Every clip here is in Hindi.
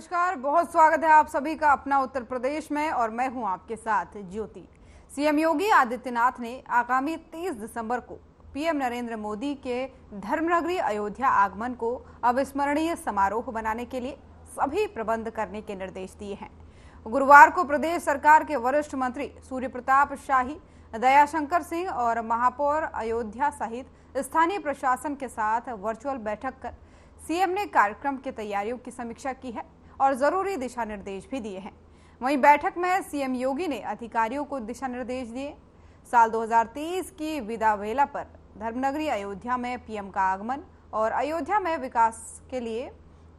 नमस्कार, बहुत स्वागत है आप सभी का अपना उत्तर प्रदेश में और मैं हूं आपके साथ ज्योति। सीएम योगी आदित्यनाथ ने आगामी 30 दिसंबर को पीएम नरेंद्र मोदी के धर्मनगरी अयोध्या आगमन को अविस्मरणीय समारोह बनाने के लिए सभी प्रबंध करने के निर्देश दिए हैं। गुरुवार को प्रदेश सरकार के वरिष्ठ मंत्री सूर्य प्रताप शाही, दयाशंकर सिंह और महापौर अयोध्या सहित स्थानीय प्रशासन के साथ वर्चुअल बैठक कर सीएम ने कार्यक्रम की तैयारियों की समीक्षा की है और जरूरी दिशा निर्देश भी दिए हैं। वहीं बैठक में सीएम योगी ने अधिकारियों को दिशा निर्देश दिए। साल 2023 की विदा वेला पर धर्मनगरी अयोध्या में पीएम का आगमन और अयोध्या में विकास के लिए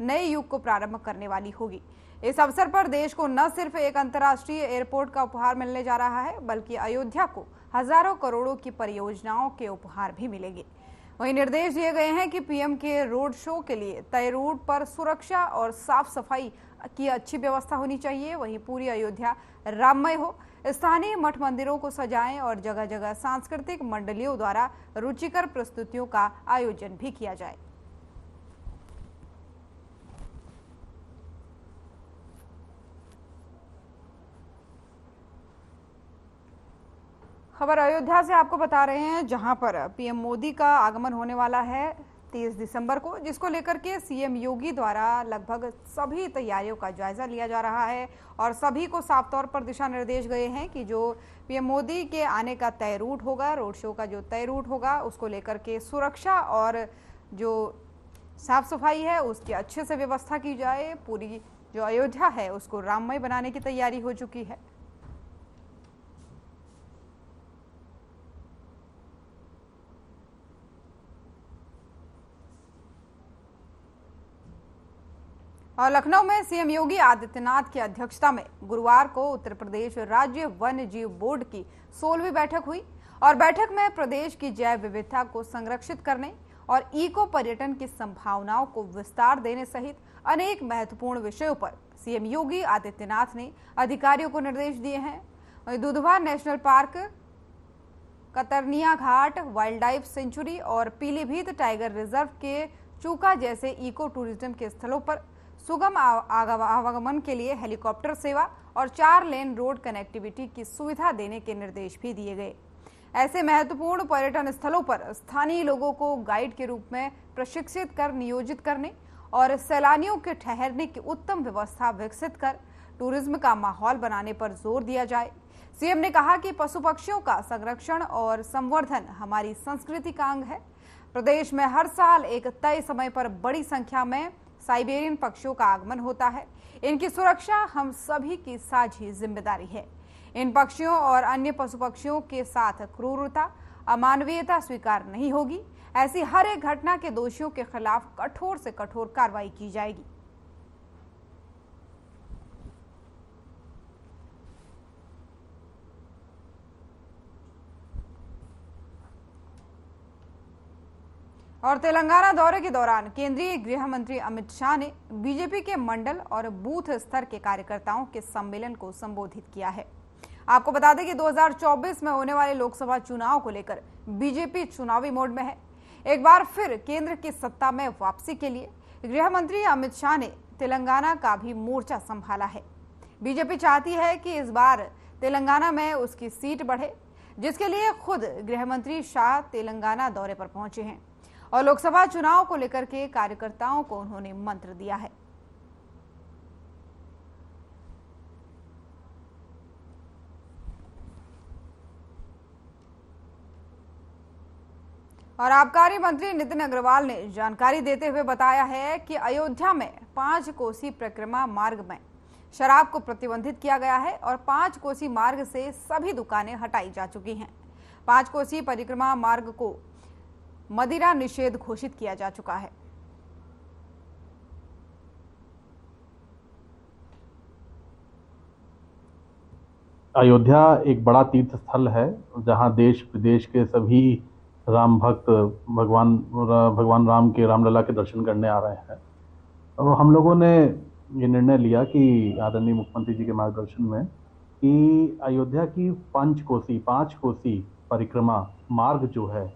नए युग को प्रारंभ करने वाली होगी। इस अवसर पर देश को न सिर्फ एक अंतर्राष्ट्रीय एयरपोर्ट का उपहार मिलने जा रहा है, बल्कि अयोध्या को हजारों करोड़ों की परियोजनाओं के उपहार भी मिलेंगे। वहीं निर्देश दिए गए हैं कि पीएम के रोड शो के लिए तय रूट पर सुरक्षा और साफ सफाई की अच्छी व्यवस्था होनी चाहिए। वहीं पूरी अयोध्या राममय हो, स्थानीय मठ मंदिरों को सजाएं और जगह जगह सांस्कृतिक मंडलियों द्वारा रुचिकर प्रस्तुतियों का आयोजन भी किया जाए। खबर अयोध्या से आपको बता रहे हैं, जहां पर पीएम मोदी का आगमन होने वाला है 30 दिसंबर को, जिसको लेकर के सीएम योगी द्वारा लगभग सभी तैयारियों का जायजा लिया जा रहा है और सभी को साफ तौर पर दिशा निर्देश गए हैं कि जो पीएम मोदी के आने का तय रूट होगा, रोड शो का जो तय रूट होगा, उसको लेकर के सुरक्षा और जो साफ सफाई है उसकी अच्छे से व्यवस्था की जाए। पूरी जो अयोध्या है उसको राममय बनाने की तैयारी हो चुकी है। और लखनऊ में सीएम योगी आदित्यनाथ की अध्यक्षता में गुरुवार को उत्तर प्रदेश राज्य वन्य जीव बोर्ड की 16वीं बैठक हुई और बैठक में प्रदेश की जैव विविधता को संरक्षित करने और इको पर्यटन की संभावनाओं को विस्तार देने सहित अनेक महत्वपूर्ण विषयों पर सीएम योगी आदित्यनाथ ने अधिकारियों को निर्देश दिए हैं। दुधवा नेशनल पार्क, कतरनिया घाट वाइल्ड लाइफ सेंचुरी और पीलीभीत टाइगर रिजर्व के चूका जैसे इको टूरिज्म के स्थलों पर सुगम आवागमन के लिए हेलीकॉप्टर सेवा और 4 लेन रोड कनेक्टिविटी की सुविधा देने के निर्देश भी दिए गए। ऐसे महत्वपूर्ण पर्यटन स्थलों पर स्थानीय लोगों को गाइड के रूप में प्रशिक्षित कर नियोजित करने और सैलानियों के ठहरने की उत्तम व्यवस्था विकसित कर टूरिज्म का माहौल बनाने पर जोर दिया जाए। सीएम ने कहा कि पशु पक्षियों का संरक्षण और संवर्धन हमारी संस्कृति का अंग है। प्रदेश में हर साल एक तय समय पर बड़ी संख्या में साइबेरियन पक्षियों का आगमन होता है। इनकी सुरक्षा हम सभी की साझी जिम्मेदारी है। इन पक्षियों और अन्य पशु पक्षियों के साथ क्रूरता, अमानवीयता स्वीकार नहीं होगी। ऐसी हर एक घटना के दोषियों के खिलाफ कठोर से कठोर कार्रवाई की जाएगी। और तेलंगाना दौरे के दौरान केंद्रीय गृह मंत्री अमित शाह ने बीजेपी के मंडल और बूथ स्तर के कार्यकर्ताओं के सम्मेलन को संबोधित किया है। आपको बता दें कि 2024 में होने वाले लोकसभा चुनाव को लेकर बीजेपी चुनावी मोड में है। एक बार फिर केंद्र की सत्ता में वापसी के लिए गृह मंत्री अमित शाह ने तेलंगाना का भी मोर्चा संभाला है। बीजेपी चाहती है कि इस बार तेलंगाना में उसकी सीट बढ़े, जिसके लिए खुद गृह मंत्री शाह तेलंगाना दौरे पर पहुंचे हैं और लोकसभा चुनाव को लेकर के कार्यकर्ताओं को उन्होंने मंत्र दिया है। और आबकारी मंत्री नितिन अग्रवाल ने जानकारी देते हुए बताया है कि अयोध्या में 5 कोसी परिक्रमा मार्ग में शराब को प्रतिबंधित किया गया है और 5 कोसी मार्ग से सभी दुकानें हटाई जा चुकी हैं। 5 कोसी परिक्रमा मार्ग को मदिरा निषेध घोषित किया जा चुका है। अयोध्या एक बड़ा तीर्थ स्थल है जहां देश विदेश के सभी राम भक्त भगवान राम के रामलला के दर्शन करने आ रहे हैं। तो हम लोगों ने ये निर्णय लिया कि आदरणीय मुख्यमंत्री जी के मार्गदर्शन में कि अयोध्या की 5 कोसी परिक्रमा मार्ग जो है,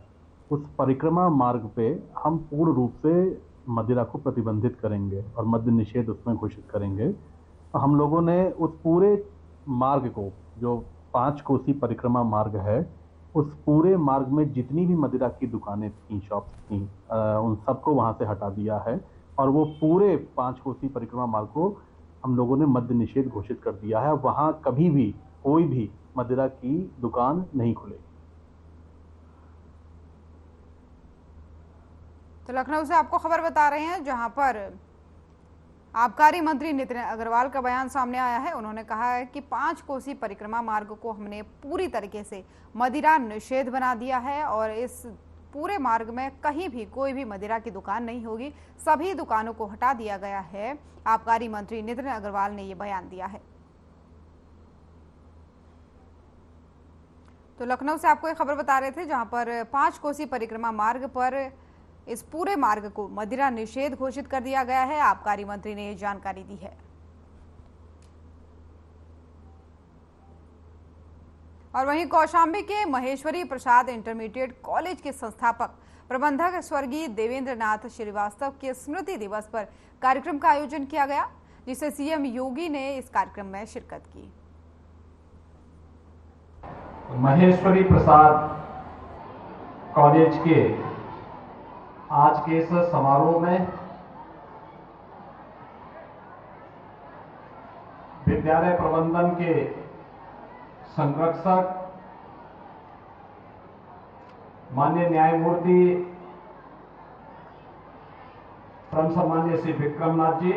उस परिक्रमा मार्ग पे हम पूर्ण रूप से मदिरा को प्रतिबंधित करेंगे और मद्य निषेध उसमें घोषित करेंगे। तो हम लोगों ने उस पूरे मार्ग को, जो 5 कोसी परिक्रमा मार्ग है, उस पूरे मार्ग में जितनी भी मदिरा की दुकानें थी, शॉप्स थी, उन सबको वहां से हटा दिया है और वो पूरे 5 कोसी परिक्रमा मार्ग को हम लोगों ने मद्य निषेध घोषित कर दिया है। वहां कभी भी कोई भी मदिरा की दुकान नहीं खुलेगी। तो लखनऊ से आपको खबर बता रहे हैं, जहां पर आबकारी मंत्री नितिन अग्रवाल का बयान सामने आया है। उन्होंने कहा है कि 5 कोसी परिक्रमा मार्ग को हमने पूरी तरीके से मदिरा निषेध बना दिया है और इस पूरे मार्ग में कहीं भी कोई भी मदिरा की दुकान नहीं होगी, सभी दुकानों को हटा दिया गया है। आबकारी मंत्री नितिन अग्रवाल ने ये बयान दिया है। तो लखनऊ से आपको एक खबर बता रहे थे, जहां पर 5 कोसी परिक्रमा मार्ग पर इस पूरे मार्ग को मदिरा निषेध घोषित कर दिया गया है। आबकारी मंत्री ने ये जानकारी दी है। और वहीं कौशाम्बी के महेश्वरी प्रसाद इंटरमीडिएट कॉलेज के संस्थापक प्रबंधक स्वर्गीय देवेंद्र नाथ श्रीवास्तव के स्मृति दिवस पर कार्यक्रम का आयोजन किया गया, जिसे सीएम योगी ने इस कार्यक्रम में शिरकत की। महेश्वरी प्रसाद कॉलेज के आज के इस समारोह में विद्यालय प्रबंधन के संरक्षक माननीय न्यायमूर्ति परम सम्माननीय श्री विक्रमनाथ जी,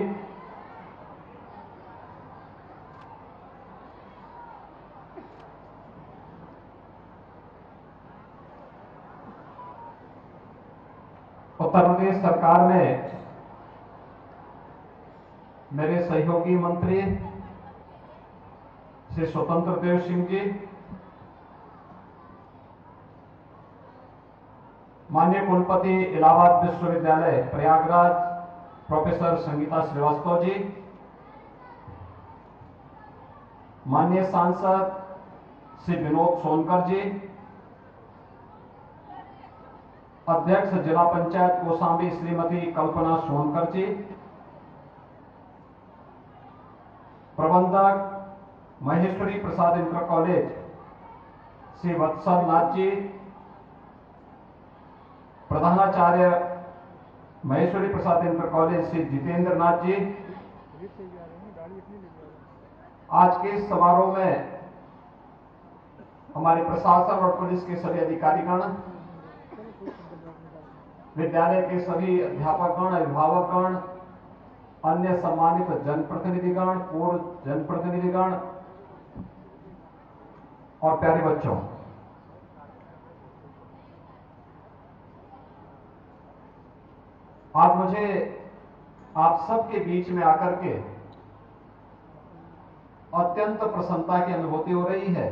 उत्तर प्रदेश सरकार में मेरे सहयोगी मंत्री श्री स्वतंत्र देव सिंह जी, माननीय कुलपति इलाहाबाद विश्वविद्यालय प्रयागराज प्रोफेसर संगीता श्रीवास्तव जी, माननीय सांसद श्री विनोद सोनकर जी, अध्यक्ष जिला पंचायत कौशाम्बी श्रीमती कल्पना सोनकर जी, प्रबंधक महेश्वरी प्रसाद इंटर कॉलेज श्री वत्सल नाथ जी, प्रधानाचार्य महेश्वरी प्रसाद इंटर कॉलेज श्री जितेंद्र नाथ जी। आज के इस समारोह में हमारे प्रशासन और पुलिस के सभी अधिकारीगण, विद्यालय के सभी अध्यापकगण, अभिभावकगण, अन्य सम्मानित जनप्रतिनिधिगण, पूर्व जनप्रतिनिधिगण और प्यारे बच्चों, आज मुझे आप सबके बीच में आकर के अत्यंत प्रसन्नता की अनुभूति हो रही है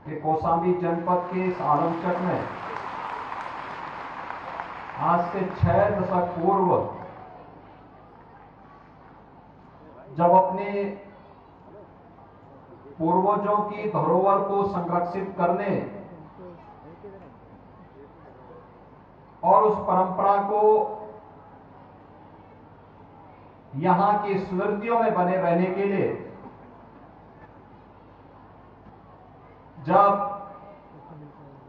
कि कौशाम्बी जनपद के इस आलमचक में आज से 6 दशक पूर्व जब अपने पूर्वजों की धरोहर को संरक्षित करने और उस परंपरा को यहां की स्मृतियों में बने रहने के लिए जब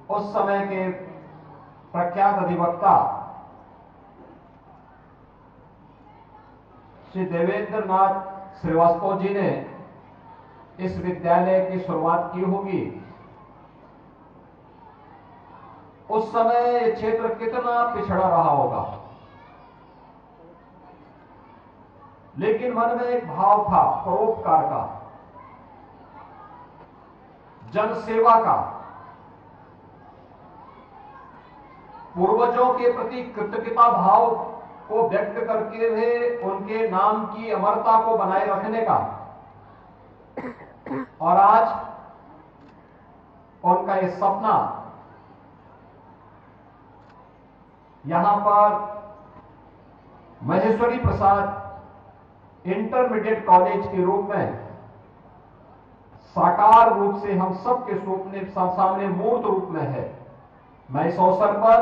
उस समय के प्रख्यात अधिवक्ता श्री देवेंद्र नाथ श्रीवास्तव जी ने इस विद्यालय की शुरुआत की होगी, उस समय ये क्षेत्र कितना पिछड़ा रहा होगा, लेकिन मन में एक भाव था परोपकार का, जनसेवा का, पूर्वजों के प्रति कृतज्ञता भाव को व्यक्त करके हुए उनके नाम की अमरता को बनाए रखने का, और आज उनका ये सपना यहां पर महेश्वरी प्रसाद इंटरमीडिएट कॉलेज के रूप में साकार रूप से हम सबके सामने मूर्त रूप में है। मैं इस अवसर पर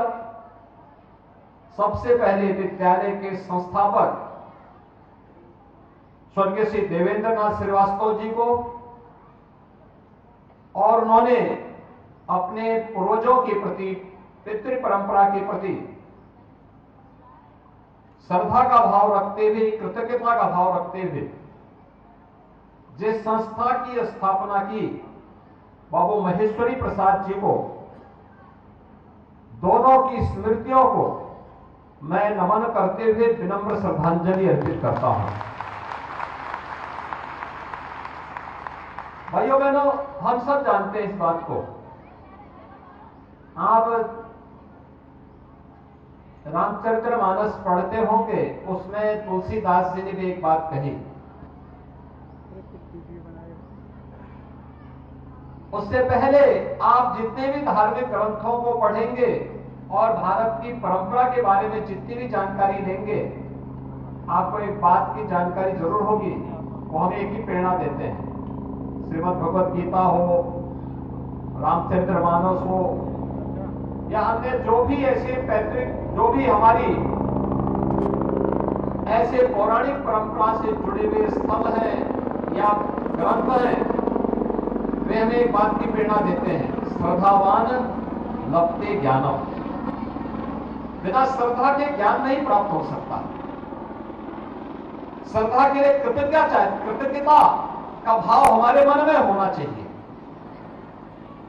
सबसे पहले विद्यालय के संस्थापक स्वर्गीय श्री देवेंद्र नाथ श्रीवास्तव जी को, और उन्होंने अपने पूर्वजों के प्रति, पितृ परंपरा के प्रति श्रद्धा का भाव रखते हुए, कृतज्ञता का भाव रखते हुए जिस संस्था की स्थापना की, बाबू महेश्वरी प्रसाद जी को, दोनों की स्मृतियों को मैं नमन करते हुए विनम्र श्रद्धांजलि अर्पित करता हूं। भाइयों बहनों, हम सब जानते हैं इस बात को। आप रामचरितमानस पढ़ते होंगे, उसमें तुलसीदास जी ने भी एक बात कही। उससे पहले आप जितने भी धार्मिक ग्रंथों को पढ़ेंगे और भारत की परंपरा के बारे में जितनी भी जानकारी लेंगे, आपको एक बात की जानकारी जरूर होगी, वो हमें एक ही प्रेरणा देते हैं। श्रीमद् भगवत गीता हो, रामचरितमानस हो, या अन्य जो भी ऐसे पैतृक, जो भी हमारी ऐसे पौराणिक परंपरा से जुड़े हुए स्थल हैं या ग्रंथ हैं, वे हमें एक बात की प्रेरणा देते हैं, श्रद्धावान लभते ज्ञानम। बिना श्रद्धा के ज्ञान नहीं प्राप्त हो सकता। श्रद्धा के लिए कृतज्ञता का भाव हमारे मन में होना चाहिए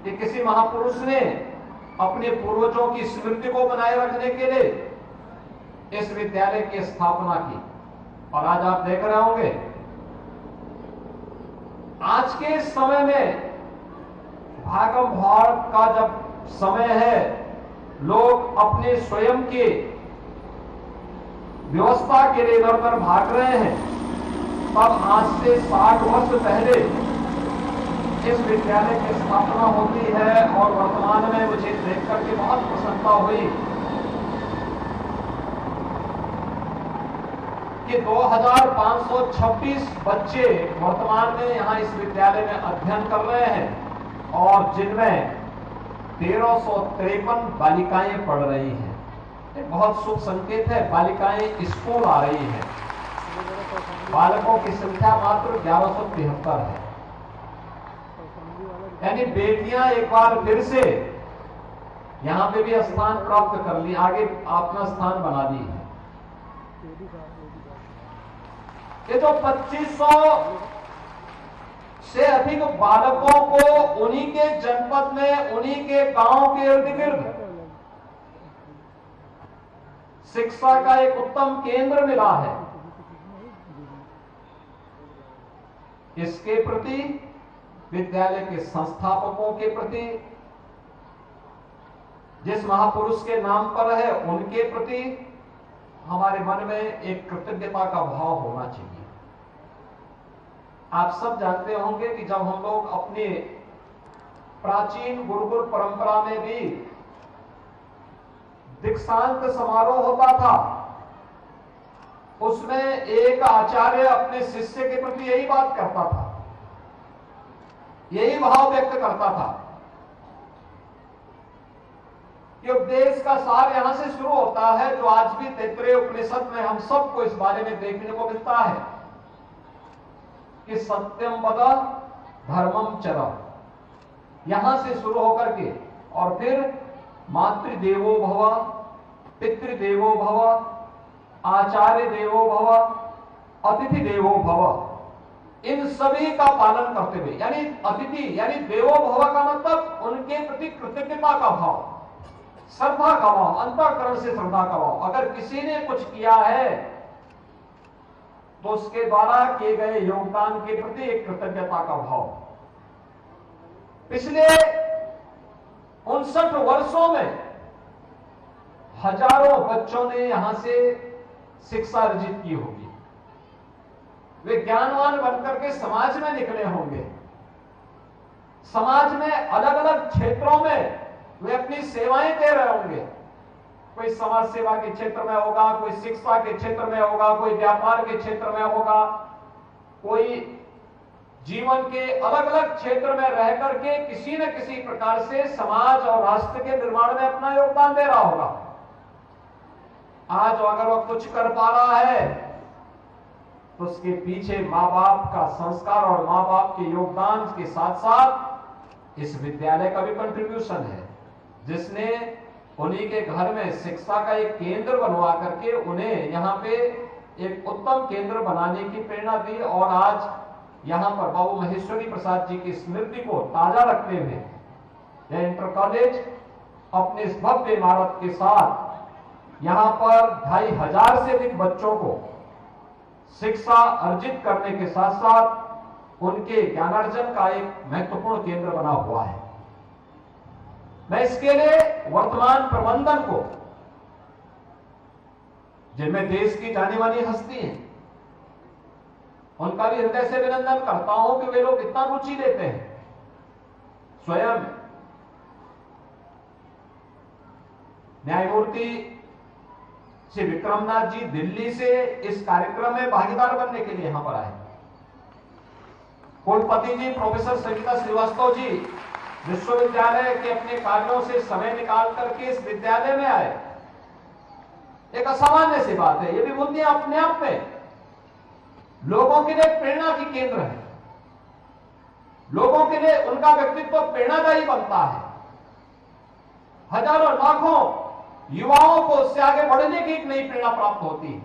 कि किसी महापुरुष ने अपने पूर्वजों की स्मृति को बनाए रखने के लिए इस विद्यालय की स्थापना की। और आज आप देख रहे होंगे, आज के समय में भागम भाड़ का जब समय है, लोग अपने स्वयं के व्यवस्था के लिए इधर उधर भाग रहे हैं, तब आज से 60 वर्ष पहले इस विद्यालय की स्थापना होती है। और वर्तमान में मुझे देख करके बहुत प्रसन्नता हुई कि 2526 बच्चे वर्तमान में यहां इस विद्यालय में अध्ययन कर रहे हैं, और जिनमें 1353 बालिकाएं पढ़ रही हैं। एक बहुत शुभ संकेत है, बालिकाएं स्कूल आ रही हैं। बालकों की संख्या मात्र 1173 है, यानी बेटियां एक बार फिर से यहां पे भी स्थान प्राप्त कर ली, आगे अपना स्थान बना ली है। ये जो 2500 से अधिक बालकों को उन्हीं के जनपद में, उन्हीं के गांव के इर्द गिर्द शिक्षा का एक उत्तम केंद्र मिला है, इसके प्रति, विद्यालय के संस्थापकों के प्रति, जिस महापुरुष के नाम पर है उनके प्रति हमारे मन में एक कृतज्ञता का भाव होना चाहिए। आप सब जानते होंगे कि जब हम लोग अपने प्राचीन गुरुकुल परंपरा में भी दीक्षांत समारोह होता था, उसमें एक आचार्य अपने शिष्य के प्रति यही बात करता था, यही भाव व्यक्त करता था कि उपदेश का सार यहां से शुरू होता है, जो आज भी तैत्तरीय उपनिषद में हम सबको इस बारे में देखने को मिलता है कि सत्यम वद धर्मम चर, यहां से शुरू होकर के, और फिर मातृदेवो भव, पितृदेवो भव, आचार्य देवो भव, अतिथि देवो भव, इन सभी का पालन करते हुए, यानी अतिथि यानी देवो भव का मतलब उनके प्रति कृतज्ञता का भाव, श्रद्धा का भाव, अंतःकरण से श्रद्धा का भाव। अगर किसी ने कुछ किया है तो उसके द्वारा किए गए योगदान के प्रति एक कृतज्ञता का भाव। पिछले 59 वर्षों में हजारों बच्चों ने यहां से शिक्षा अर्जित की होगी, वे ज्ञानवान बनकर के समाज में निकले होंगे, समाज में अलग अलग क्षेत्रों में वे अपनी सेवाएं दे रहे होंगे। कोई समाज सेवा के क्षेत्र में होगा, कोई शिक्षा के क्षेत्र में होगा, कोई व्यापार के क्षेत्र में होगा, कोई जीवन के अलग अलग क्षेत्र में रह करके किसी न किसी प्रकार से समाज और राष्ट्र के निर्माण में अपना योगदान दे रहा होगा। आज अगर वह कुछ कर पा रहा है तो उसके पीछे माँ बाप का संस्कार और माँ बाप के योगदान के साथ साथ इस विद्यालय का भी कंट्रीब्यूशन है, जिसने उन्हीं के घर में शिक्षा का एक केंद्र बनवा करके उन्हें यहाँ पे एक उत्तम केंद्र बनाने की प्रेरणा दी। और आज यहाँ पर बाबू महेश्वरी प्रसाद जी की स्मृति को ताजा रखते हुए यह इंटर कॉलेज अपने इस भव्य इमारत के साथ यहाँ पर 2500 से अधिक बच्चों को शिक्षा अर्जित करने के साथ साथ उनके ज्ञानार्जन का एक महत्वपूर्ण केंद्र बना हुआ है। मैं इसके लिए वर्तमान प्रबंधन को, जिनमें देश की जानी मानी हस्ती है, उनका भी हृदय से अभिनंदन करता हूं कि वे लोग इतना रुचि लेते हैं। स्वयं न्यायमूर्ति श्री विक्रमनाथ जी दिल्ली से इस कार्यक्रम में भागीदार बनने के लिए यहां पर आए। कुलपति जी प्रोफेसर सविता श्रीवास्तव जी विश्वविद्यालय के अपने कार्यों से समय निकाल करके इस विद्यालय में आए। एक असामान्य सी बात है। ये विभूतियां अपने आप में लोगों के लिए प्रेरणा की केंद्र है। लोगों के लिए उनका व्यक्तित्व प्रेरणादायी बनता है। हजारों लाखों युवाओं को उससे आगे बढ़ने की एक नई प्रेरणा प्राप्त होती है।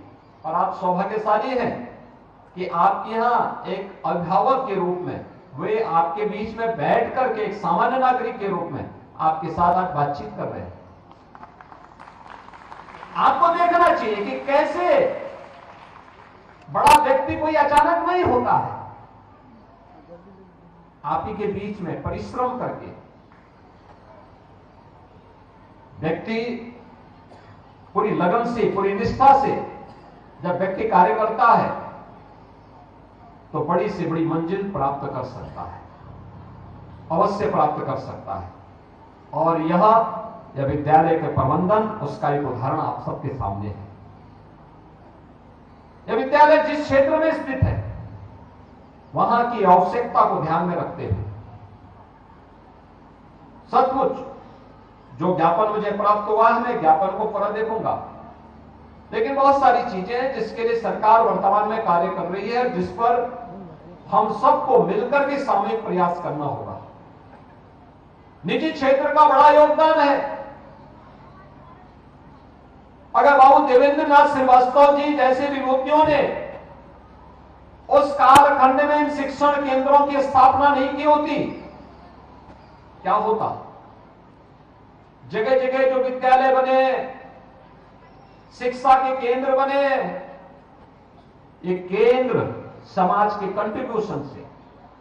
और आप सौभाग्यशाली हैं कि आप यहां एक अभिभावक के रूप में, वे आपके बीच में बैठ करके एक सामान्य नागरिक के रूप में आपके साथ आज बातचीत कर रहे हैं। आपको देखना चाहिए कि कैसे बड़ा व्यक्ति कोई अचानक नहीं होता है। आप ही के बीच में परिश्रम करके व्यक्ति पूरी लगन से, पूरी निष्ठा से जब व्यक्ति कार्य करता है तो बड़ी से बड़ी मंजिल प्राप्त कर सकता है, अवश्य प्राप्त कर सकता है। और यह विद्यालय के प्रबंधन, उसका एक उदाहरण आप सबके सामने है। यह विद्यालय जिस क्षेत्र में स्थित है वहां की आवश्यकता को ध्यान में रखते हुए सचमुच जो ज्ञापन मुझे प्राप्त हुआ है, मैं ज्ञापन को पढ़ देखूंगा, लेकिन बहुत सारी चीजें हैं जिसके लिए सरकार वर्तमान में कार्य कर रही है, जिस पर हम सबको मिलकर के सामूहिक प्रयास करना होगा। निजी क्षेत्र का बड़ा योगदान है। अगर बाबू देवेंद्र नाथ श्रीवास्तव जी जैसे विभूतियों ने उस कालखंड में इन शिक्षण केंद्रों की स्थापना नहीं की होती, क्या होता? जगह जगह जो विद्यालय बने, शिक्षा के केंद्र बने, ये केंद्र समाज के कंट्रीब्यूशन से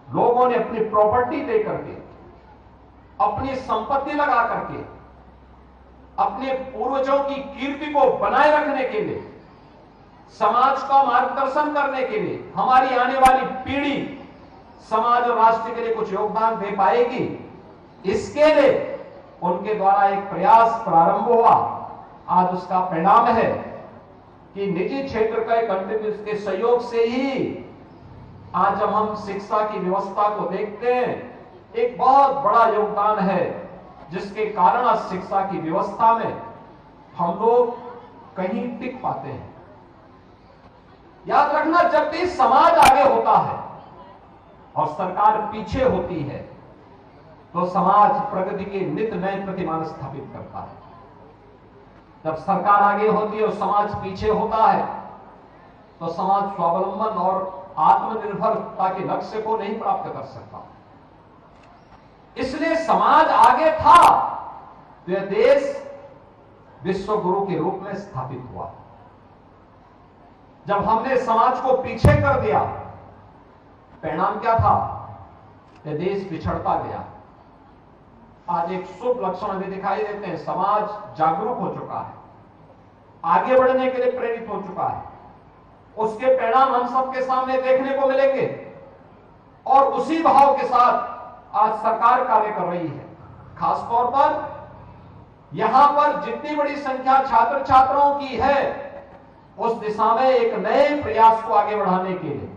लोगों ने अपनी प्रॉपर्टी दे करके, अपनी संपत्ति लगा करके, अपने पूर्वजों की कीर्ति को बनाए रखने के लिए, समाज का मार्गदर्शन करने के लिए, हमारी आने वाली पीढ़ी समाज और राष्ट्र के लिए कुछ योगदान दे पाएगी, इसके लिए उनके द्वारा एक प्रयास प्रारंभ हुआ। आज उसका परिणाम है कि निजी क्षेत्र का कंट्रीब्यूशन के सहयोग से ही आज जब हम शिक्षा की व्यवस्था को देखते हैं, एक बहुत बड़ा योगदान है, जिसके कारण आज शिक्षा की व्यवस्था में हम लोग कहीं टिक पाते हैं। याद रखना, जब भी समाज आगे होता है और सरकार पीछे होती है तो समाज प्रगति के नित नए प्रतिमान स्थापित करता है। जब सरकार आगे होती है और समाज पीछे होता है तो समाज स्वावलंबन और आत्मनिर्भरता के लक्ष्य को नहीं प्राप्त कर सकता। इसलिए समाज आगे था तो यह देश विश्व गुरु के रूप में स्थापित हुआ। जब हमने समाज को पीछे कर दिया, परिणाम क्या था? यह देश पिछड़ता गया। आज एक शुभ लक्षण हमें दिखाई देते हैं। समाज जागरूक हो चुका है, आगे बढ़ने के लिए प्रेरित हो चुका है। उसके परिणाम हम सबके सामने देखने को मिलेंगे और उसी भाव के साथ आज सरकार कार्य कर रही है। खासतौर पर यहां पर जितनी बड़ी संख्या छात्र छात्राओं की है, उस दिशा में एक नए प्रयास को आगे बढ़ाने के लिए,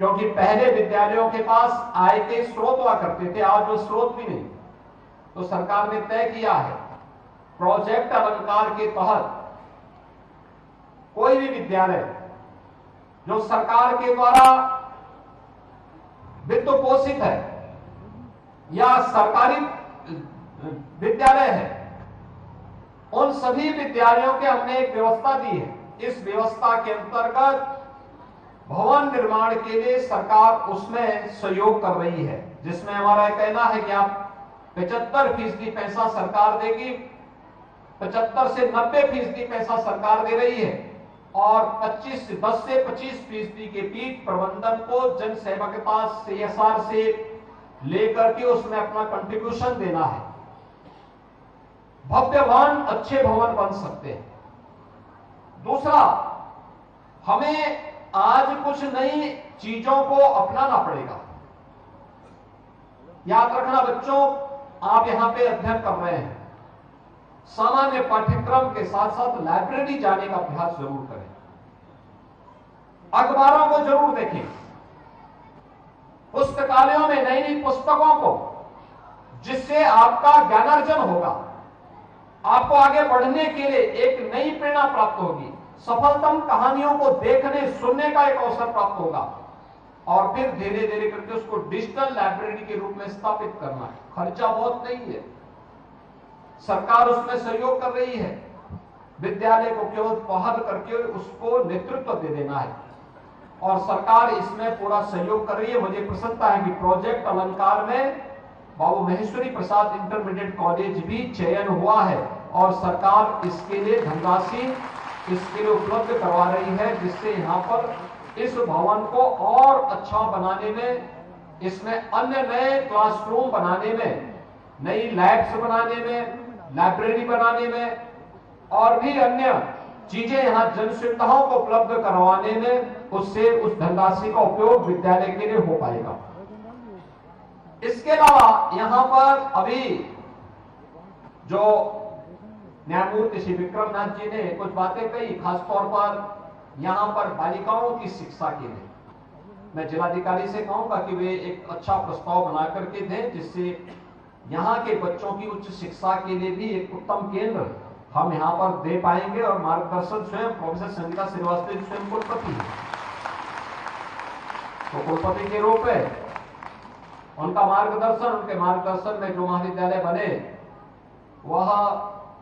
क्योंकि पहले विद्यालयों के पास आय के स्रोत हुआ करते थे, आज वो स्रोत भी नहीं। तो सरकार ने तय किया है प्रोजेक्ट अलंकार के तहत कोई भी विद्यालय जो सरकार के द्वारा वित्त पोषित है या सरकारी विद्यालय है, उन सभी विद्यालयों के हमने एक व्यवस्था दी है। इस व्यवस्था के अंतर्गत भवन निर्माण के लिए सरकार उसमें सहयोग कर रही है, जिसमें हमारा कहना है कि आप 75% पैसा सरकार देगी, 75 से 90% पैसा सरकार दे रही है और 10 से 25% के बीच प्रबंधन को जन सेवकता CSR से लेकर के उसमें अपना कंट्रीब्यूशन देना है। भव्य भवन, अच्छे भवन बन सकते हैं। दूसरा, हमें आज कुछ नई चीजों को अपनाना पड़ेगा। याद रखना बच्चों, आप यहां पे अध्ययन कर रहे हैं, सामान्य पाठ्यक्रम के साथ साथ लाइब्रेरी जाने का अभ्यास जरूर करें, अखबारों को जरूर देखें, पुस्तकालयों में नई नई पुस्तकों को, जिससे आपका ज्ञानार्जन होगा, आपको आगे बढ़ने के लिए एक नई प्रेरणा प्राप्त होगी, सफलतम कहानियों को देखने सुनने का एक अवसर प्राप्त होगा और फिर धीरे धीरे करके उसको डिजिटल लाइब्रेरी के रूप में स्थापित करना है। खर्चा बहुत नहीं है, सरकार उसमें सहयोग कर रही है, विद्यालय को केवल पहल करके उसको नेतृत्व दे देना है और सरकार इसमें पूरा सहयोग कर रही है। मुझे प्रसन्नता है कि प्रोजेक्ट अलंकार में बाबू महेश्वरी प्रसाद इंटरमीडिएट कॉलेज भी चयन हुआ है और सरकार इसके लिए धनराशि इसके लिए उपलब्ध करवा रही है, जिससे यहाँ पर इस भवन को और अच्छा बनाने में, इसमें अन्य नए क्लासरूम बनाने में, नई लैब्स बनाने में, लाइब्रेरी बनाने में और भी अन्य चीजें यहाँ जन सुविधाओं को उपलब्ध करवाने में, उससे उस धनराशि का उपयोग विद्यालय के लिए हो पाएगा। इसके अलावा यहाँ पर अभी जो न्यायमूर्ति श्री विक्रमनाथ जी ने कुछ बातें कही, खासतौर पर यहाँ पर बालिकाओं की शिक्षा के लिए मैं जिलाधिकारी से कहूंगा कि वे एक अच्छा प्रस्ताव बना करके दें, जिससे यहाँ के बच्चों की उच्च शिक्षा के लिए भी एक उत्तम केंद्र हम यहाँ पर दे पाएंगे और मार्गदर्शन स्वयं प्रोफेसर संगीता श्रीवास्तव जी स्वयं कुलपति है, तो कुलपति के रूप में उनका मार्गदर्शन, उनके मार्गदर्शन में जो महाविद्यालय बने वह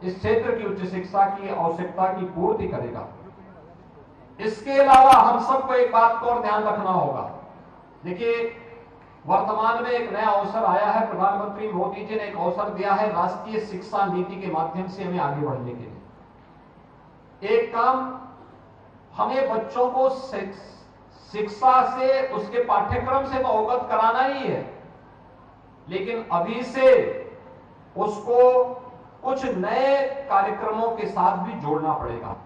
इस क्षेत्र की उच्च शिक्षा की आवश्यकता की पूर्ति करेगा। इसके अलावा हम सबको एक बात को और ध्यान रखना होगा। देखिए, वर्तमान में एक नया अवसर आया है, प्रधानमंत्री मोदी जी ने एक अवसर दिया है राष्ट्रीय शिक्षा नीति के माध्यम से हमें आगे बढ़ने के लिए। एक काम, हमें बच्चों को शिक्षा से, उसके पाठ्यक्रम से तो अवगत कराना ही है, लेकिन अभी से उसको कुछ नए कार्यक्रमों के साथ भी जोड़ना पड़ेगा।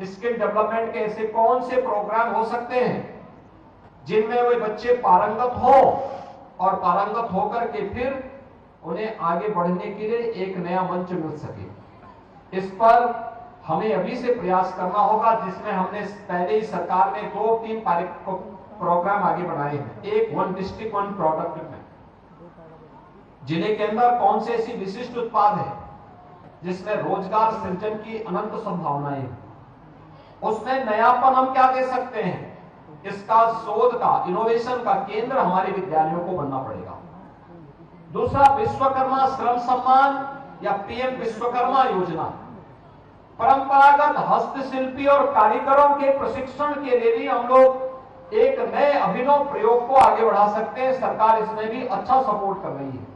स्किल डेवलपमेंट के ऐसे कौन से प्रोग्राम हो सकते हैं जिनमें वे बच्चे पारंगत हो और पारंगत होकर के फिर उन्हें आगे बढ़ने के लिए एक नया मंच मिल सके। इस पर हमें अभी से प्रयास करना होगा, जिसमें हमने पहले ही सरकार ने 2-3 प्रोग्राम आगे बढ़ाए हैं। एक वन डिस्ट्रिक्ट वन प्रोडक्ट में जिले के अंदर कौन से ऐसी विशिष्ट उत्पाद है जिसमें रोजगार सृजन की अनंत संभावनाएं हैं, उसमें नयापन हम क्या दे सकते हैं, इसका शोध का, इनोवेशन का केंद्र हमारे विद्यालयों को बनना पड़ेगा। दूसरा, विश्वकर्मा श्रम सम्मान या पीएम विश्वकर्मा योजना, परंपरागत हस्तशिल्पी और कारीगरों के प्रशिक्षण के लिए भी हम लोग एक नए अभिनव प्रयोग को आगे बढ़ा सकते हैं। सरकार इसमें भी अच्छा सपोर्ट कर रही है।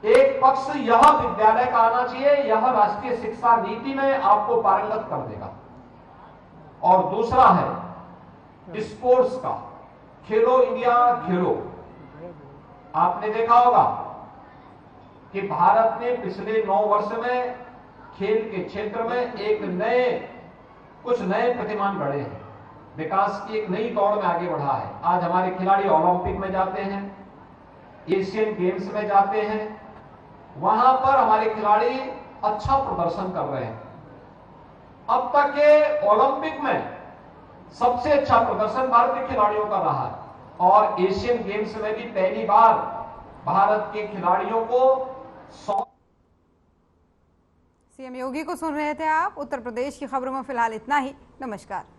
एक पक्ष यह विद्यालय का आना चाहिए, यह राष्ट्रीय शिक्षा नीति में आपको पारंगत कर देगा, और दूसरा है स्पोर्ट्स का, खेलो इंडिया खेलो। आपने देखा होगा कि भारत ने पिछले 9 वर्ष में खेल के क्षेत्र में कुछ नए प्रतिमान गढ़े हैं, विकास की एक नई दौड़ में आगे बढ़ा है। आज हमारे खिलाड़ी ओलंपिक में जाते हैं, एशियन गेम्स में जाते हैं, वहां पर हमारे खिलाड़ी अच्छा प्रदर्शन कर रहे हैं। अब तक के ओलंपिक में सबसे अच्छा प्रदर्शन भारतीय खिलाड़ियों का रहा है और एशियन गेम्स में भी पहली बार भारत के खिलाड़ियों को सीएम योगी को सुन रहे थे आप। उत्तर प्रदेश की खबरों में फिलहाल इतना ही। नमस्कार।